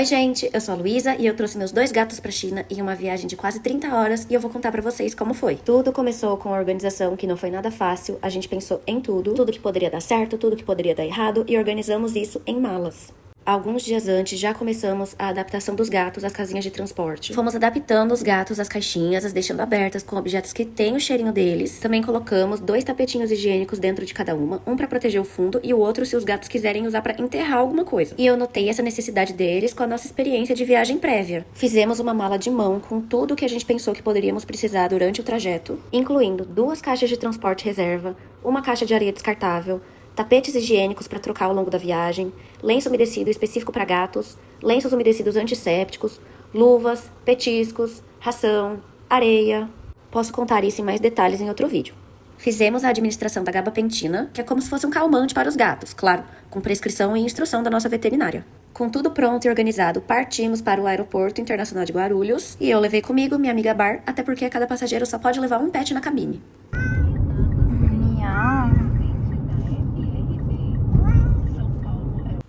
Oi gente, eu sou a Luísa e eu trouxe meus 2 gatos pra China em uma viagem de quase 30 horas e eu vou contar pra vocês como foi. Tudo começou com a organização que não foi nada fácil, a gente pensou em tudo que poderia dar certo, tudo que poderia dar errado e organizamos isso em malas. Alguns dias antes já começamos a adaptação dos gatos às casinhas de transporte. Fomos adaptando os gatos às caixinhas, as deixando abertas com objetos que têm o cheirinho deles. Também colocamos 2 tapetinhos higiênicos dentro de cada uma, um pra proteger o fundo e o outro se os gatos quiserem usar pra enterrar alguma coisa. E eu notei essa necessidade deles com a nossa experiência de viagem prévia. Fizemos uma mala de mão com tudo o que a gente pensou que poderíamos precisar durante o trajeto, incluindo 2 caixas de transporte reserva, uma caixa de areia descartável, tapetes higiênicos para trocar ao longo da viagem, lenço umedecido específico para gatos, lenços umedecidos antissépticos, luvas, petiscos, ração, areia. Posso contar isso em mais detalhes em outro vídeo. Fizemos a administração da gabapentina, que é como se fosse um calmante para os gatos, claro, com prescrição e instrução da nossa veterinária. Com tudo pronto e organizado, partimos para o Aeroporto Internacional de Guarulhos e eu levei comigo minha amiga Bar, até porque cada passageiro só pode levar um pet na cabine.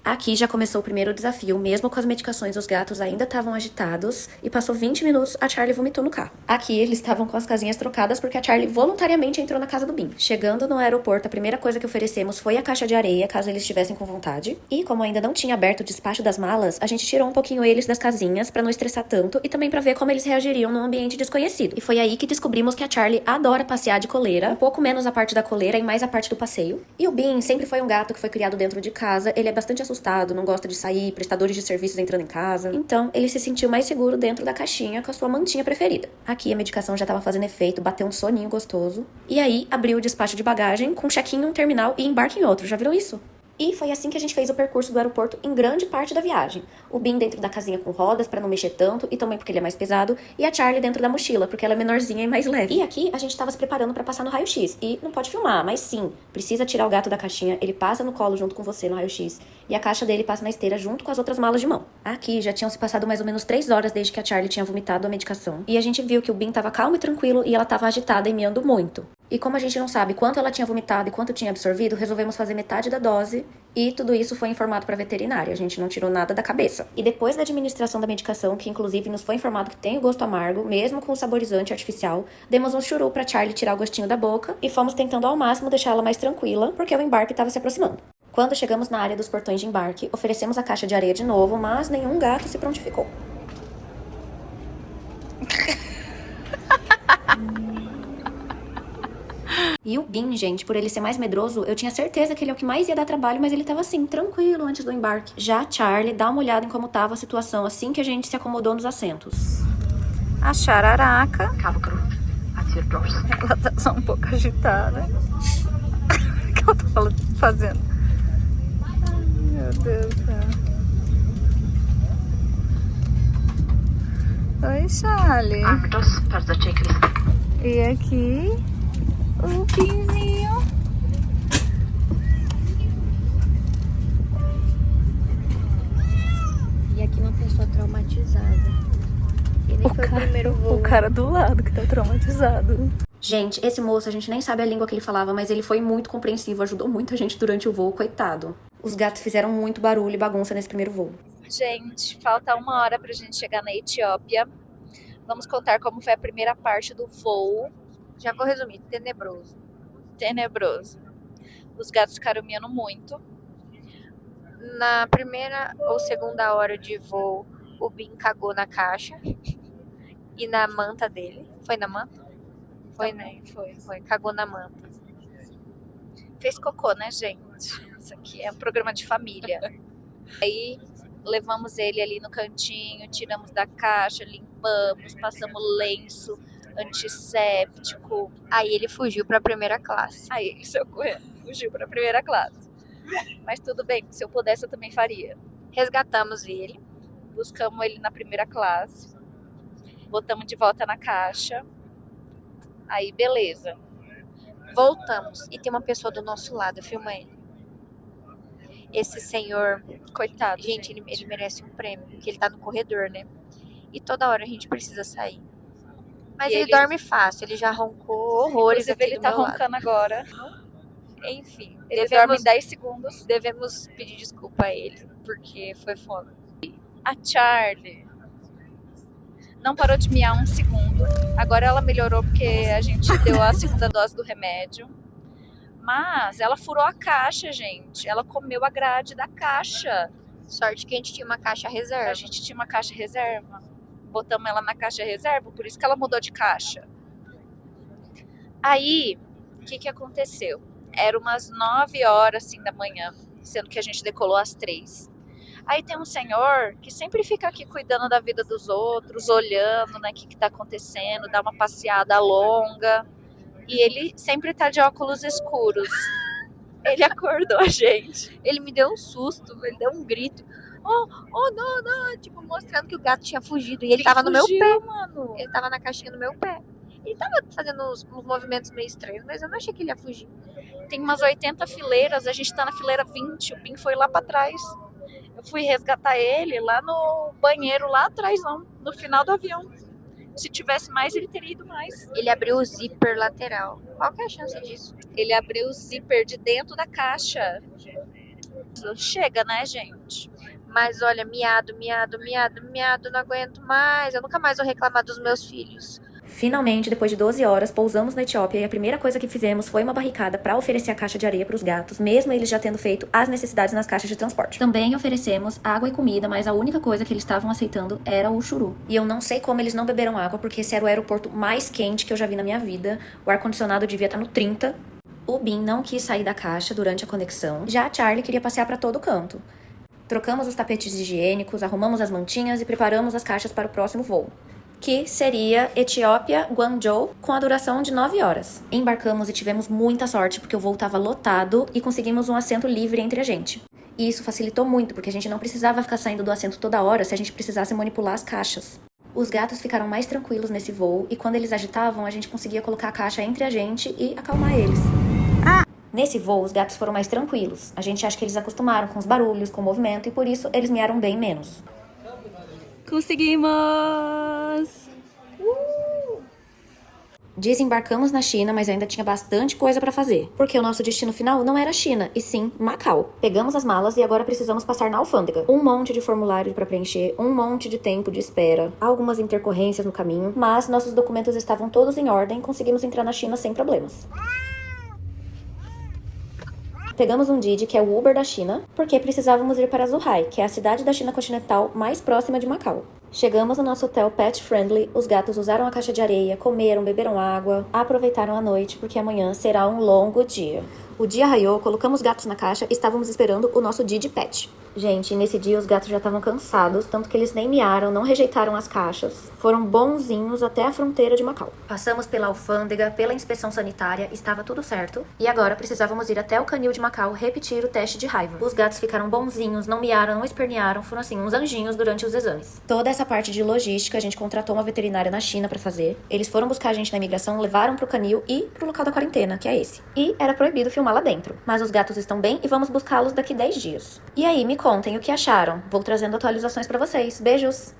Aqui já começou o primeiro desafio, mesmo com as medicações os gatos ainda estavam agitados e passou 20 minutos, a Charlie vomitou no carro. Aqui eles estavam com as casinhas trocadas porque a Charlie voluntariamente entrou na casa do Bin. Chegando no aeroporto, a primeira coisa que oferecemos foi a caixa de areia, caso eles estivessem com vontade. E como ainda não tinha aberto o despacho das malas, a gente tirou um pouquinho eles das casinhas pra não estressar tanto e também pra ver como eles reagiriam num ambiente desconhecido. E foi aí que descobrimos que a Charlie adora passear de coleira, um pouco menos a parte da coleira e mais a parte do passeio. E o Bin sempre foi um gato que foi criado dentro de casa, ele é bastante assustado, não gosta de sair, prestadores de serviços entrando em casa. Então, ele se sentiu mais seguro dentro da caixinha com a sua mantinha preferida. Aqui a medicação já estava fazendo efeito, bateu um soninho gostoso. E aí, abriu o despacho de bagagem com check-in em um terminal e embarque em outro. Já viram isso? E foi assim que a gente fez o percurso do aeroporto em grande parte da viagem. O Bin dentro da casinha com rodas pra não mexer tanto e também porque ele é mais pesado, e a Charlie dentro da mochila porque ela é menorzinha e mais leve. E aqui a gente tava se preparando pra passar no raio-x. E não pode filmar, mas sim, precisa tirar o gato da caixinha, ele passa no colo junto com você no raio-x e a caixa dele passa na esteira junto com as outras malas de mão. Aqui já tinham se passado mais ou menos 3 horas desde que a Charlie tinha vomitado a medicação. E a gente viu que o Bin tava calmo e tranquilo e ela tava agitada e miando muito. E como a gente não sabe quanto ela tinha vomitado e quanto tinha absorvido, resolvemos fazer metade da dose e tudo isso foi informado para a veterinária. A gente não tirou nada da cabeça. E depois da administração da medicação, que inclusive nos foi informado que tem o gosto amargo, mesmo com o saborizante artificial, demos um churu pra Charlie tirar o gostinho da boca e fomos tentando ao máximo deixar ela mais tranquila, porque o embarque estava se aproximando. Quando chegamos na área dos portões de embarque, oferecemos a caixa de areia de novo, mas nenhum gato se prontificou. E o Bin, gente, por ele ser mais medroso, eu tinha certeza que ele é o que mais ia dar trabalho, mas ele tava assim, tranquilo antes do embarque. Já a Charlie, dá uma olhada em como tava a situação assim que a gente se acomodou nos assentos. A Chararaca. Ela tá só um pouco agitada. O que ela tá fazendo? Ai, meu Deus do céu. Oi, Charlie. E aqui o Pinzinho. E aqui uma pessoa traumatizada. E nem foi o primeiro voo. O cara do lado que tá traumatizado. Gente, esse moço, a gente nem sabe a língua que ele falava, mas ele foi muito compreensivo, ajudou muito a gente durante o voo, coitado. Os gatos fizeram muito barulho e bagunça nesse primeiro voo. Gente, falta 1 hora pra gente chegar na Etiópia. Vamos contar como foi a primeira parte do voo. Já vou resumir, tenebroso. Tenebroso. Os gatos ficaram miando muito. Na primeira ou segunda hora de voo, o Bin cagou na caixa e na manta dele. Foi na manta? Foi, né? Foi. Cagou na manta. Fez cocô, né, gente? Isso aqui é um programa de família. Aí levamos ele ali no cantinho, tiramos da caixa, limpamos, passamos lenço antisséptico. Aí ele fugiu pra primeira classe. Aí ele saiu correndo, fugiu pra primeira classe. Mas tudo bem, se eu pudesse eu também faria. Resgatamos ele. Buscamos ele na primeira classe, botamos de volta na caixa. Aí beleza. Voltamos. E tem uma pessoa do nosso lado, filma ele. Esse senhor, Coitado, gente, ele merece um prêmio, porque ele tá no corredor, né? E toda hora a gente precisa sair. Mas E ele dorme fácil, ele já roncou horrores Inclusive aqui ele do tá meu lado. roncando agora. Enfim, Ele dorme em 10 segundos. devemos pedir desculpa a ele, porque foi foda. A Charlie não parou de miar um segundo. Agora ela melhorou porque a gente deu a segunda dose do remédio. Mas ela furou a caixa, gente. Ela comeu a grade da caixa. Sorte que a gente tinha uma caixa reserva. A gente tinha uma caixa reserva. Botamos ela na caixa reserva, por isso que ela mudou de caixa. Aí, o que aconteceu? Era umas 9 horas assim, da manhã, sendo que a gente decolou às 3. Aí tem um senhor que sempre fica aqui cuidando da vida dos outros, olhando, né, o que tá acontecendo, dá uma passeada longa. E ele sempre tá de óculos escuros. Ele acordou a gente. Ele me deu um susto, ele deu um grito. Oh, não, tipo, mostrando que o gato tinha fugido. E ele tava no meu pé. Mano. Ele tava na caixinha no meu pé. Ele tava fazendo uns movimentos meio estranhos, mas eu não achei que ele ia fugir. Tem umas 80 fileiras, a gente tá na fileira 20, o Bin foi lá pra trás. Eu fui resgatar ele lá no banheiro, lá atrás, não, no final do avião. Se tivesse mais, ele teria ido mais. Ele abriu o zíper lateral. Qual que é a chance disso? Ele abriu o zíper de dentro da caixa. Chega, né, gente? Mas olha, miado, não aguento mais. Eu nunca mais vou reclamar dos meus filhos. Finalmente, depois de 12 horas, pousamos na Etiópia e a primeira coisa que fizemos foi uma barricada para oferecer a caixa de areia para os gatos, mesmo eles já tendo feito as necessidades nas caixas de transporte. Também oferecemos água e comida, mas a única coisa que eles estavam aceitando era o churu. E eu não sei como eles não beberam água, porque esse era o aeroporto mais quente que eu já vi na minha vida. O ar-condicionado devia estar no 30. O Bin não quis sair da caixa durante a conexão. Já a Charlie queria passear para todo canto. Trocamos os tapetes higiênicos, arrumamos as mantinhas e preparamos as caixas para o próximo voo, que seria Etiópia, Guangzhou, com a duração de 9 horas. Embarcamos e tivemos muita sorte, porque o voo estava lotado e conseguimos um assento livre entre a gente. E isso facilitou muito, porque a gente não precisava ficar saindo do assento toda hora se a gente precisasse manipular as caixas. Os gatos ficaram mais tranquilos nesse voo, e quando eles agitavam, a gente conseguia colocar a caixa entre a gente e acalmar eles. Nesse voo, os gatos foram mais tranquilos. A gente acha que eles acostumaram com os barulhos, com o movimento, e por isso eles miaram bem menos. Conseguimos! Desembarcamos na China, mas ainda tinha bastante coisa pra fazer, porque o nosso destino final não era a China, e sim Macau. Pegamos as malas e agora precisamos passar na alfândega. Um monte de formulário pra preencher, um monte de tempo de espera, algumas intercorrências no caminho, mas nossos documentos estavam todos em ordem e conseguimos entrar na China sem problemas. Pegamos um Didi, que é o Uber da China, porque precisávamos ir para Zhuhai, que é a cidade da China continental mais próxima de Macau. Chegamos no nosso hotel pet friendly, os gatos usaram a caixa de areia, comeram, beberam água, aproveitaram a noite, porque amanhã será um longo dia. O dia raiou, colocamos os gatos na caixa e estávamos esperando o nosso Didi Pet. Gente, nesse dia os gatos já estavam cansados, tanto que eles nem miaram, não rejeitaram as caixas. Foram bonzinhos até a fronteira de Macau. Passamos pela alfândega, pela inspeção sanitária, estava tudo certo. E agora precisávamos ir até o canil de Macau repetir o teste de raiva. Os gatos ficaram bonzinhos, não miaram, não espernearam, foram assim, uns anjinhos durante os exames. Toda essa parte de logística, a gente contratou uma veterinária na China pra fazer. Eles foram buscar a gente na imigração, levaram pro canil e pro local da quarentena, que é esse. E era proibido filmar lá dentro. Mas os gatos estão bem e vamos buscá-los daqui 10 dias. E aí, me contem o que acharam. Vou trazendo atualizações pra vocês. Beijos!